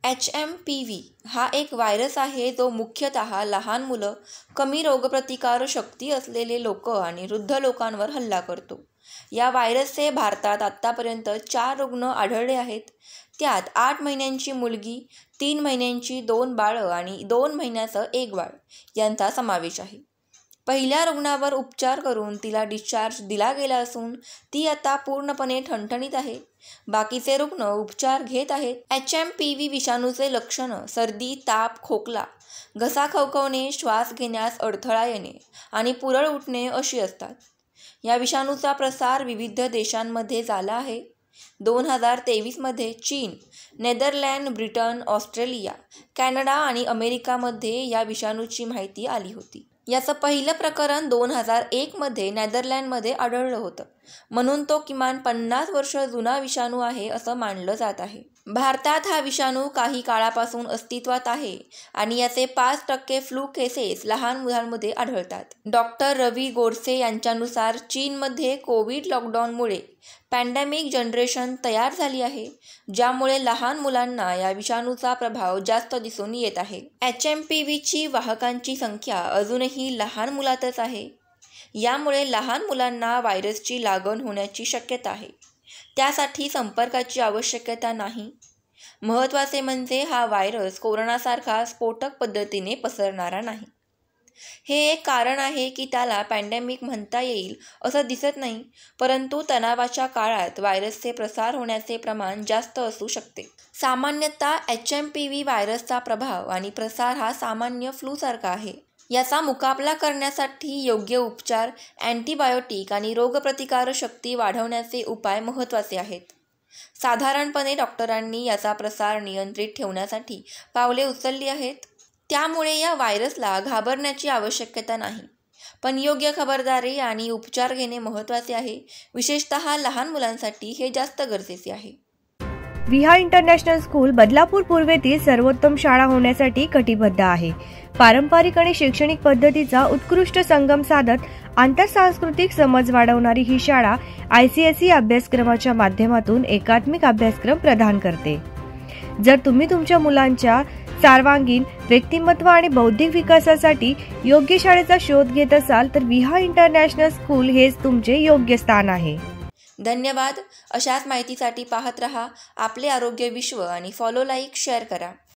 HMPV हा एक virus आहे जो मुख्यतः लहान मुलं, कमी रोगप्रतिकार शक्ती असलेले लोक आणि वृद्ध लोकांवर हल्ला करतो. या व्हायरसचे भारतात आत्तापर्यंत 4 रुग्ण आढळले आहेत. त्यात 8 महिन्यांची मुलगी, 3 महिन्यांची 2 बाळं आणि 2 महिन्याचं 1 बाळ यांचा समावेश आहे. पहिल्या रुग्णावर उपचार करून तिला डिस्चार्ज दिला गेला असून ती आता पूर्णपणे ठणठणीत आहे. बाकीचे रुग्ण उपचार घेत आहेत. HMPV विषाणूचे लक्षणं सर्दी, ताप, खोकला, घसा खवखवणे, श्वास घेण्यास अडथळा येणे आणि पुरळ उठणे अशी असतात. या विषाणूचा प्रसार विविध देशांमध्ये झाला आहे. 2023 चीन, नेदरलँड, ब्रिटन, ऑस्ट्रेलिया, कॅनडा आणि अमेरिकामध्ये या विषाणूची माहिती आली होती. याचं पहिलं प्रकरण 2001 नेदरलँडमध्ये आढळलं होतं. म्हणून तो किमान 50 वर्ष जुना विषाणू आहे असं मानलं जात आहे. भारतात हा विषाणू काही काळापासून अस्तित्वात आहे आणि याचे 5% फ्लू केसेस लहान मुलांमध्ये आढळतात. डॉक्टर रवी गोडसे यांच्यानुसार चीनमध्ये कोविड लॉकडाऊनमुळे पॅन्डेमिक जनरेशन तयार झाली आहे, ज्यामुळे लहान मुलांना या विषाणूचा प्रभाव जास्त दिसून येत आहे. HMPVची वाहकांची संख्या अजूनही लहान मुलातच आहे. यामुळे लहान मुलांना व्हायरसची लागण होण्याची शक्यता आहे. त्यासाठी संपर्काची आवश्यकता नाही. महत्त्वाचे म्हणजे हा व्हायरस कोरोनासारखा स्फोटक पद्धतीने पसरणारा नाही. हे एक कारण आहे की त्याला पॅन्डेमिक म्हणता येईल असं दिसत नाही, परंतु तणावाच्या काळात व्हायरसचे प्रसार होण्याचे प्रमाण जास्त असू शकते. सामान्यतः HMPV व्हायरसचा प्रभाव आणि प्रसार हा सामान्य फ्लूसारखा आहे. याचा मुकाबला करण्यासाठी योग्य उपचार, अँटीबायोटिक आणि रोगप्रतिकारशक्ती वाढवण्याचे उपाय महत्त्वाचे आहेत. साधारणपणे डॉक्टरांनी याचा प्रसार नियंत्रित ठेवण्यासाठी पावले उचलली आहेत. त्यामुळे या व्हायरसला घाबरण्याची आवश्यकता नाही, पण योग्य खबरदारी आणि उपचार घेणे महत्त्वाचे आहे. विशेषतः लहान मुलांसाठी हे जास्त गरजेचे आहे. विहा इंटरनॅशनल स्कूल बदलापूर पूर्वेतील सर्वोत्तम शाळा होण्यासाठी कटिबद्ध आहे. पारंपरिक आणि शैक्षणिक पद्धतीचा उत्कृष्ट संगम साधत आंतरसांस्कृतिक समज वाढवणारी ही शाळा ICSE अभ्यासक्रमाच्या माध्यमातून एकात्मिक अभ्यासक्रम प्रदान करते. जर तुम्ही तुमच्या मुलांच्या सर्वांगीण व्यक्तिमत्व आणि बौद्धिक विकासासाठी योग्य शाळेचा शोध घेत असाल तर विहा इंटरनॅशनल स्कूल हेच तुमचे योग्य स्थान आहे. धन्यवाद. अशाच माहितीसाठी पाहत रहा आपले आरोग्य विश्व आणि फॉलो, लाईक, शेअर करा.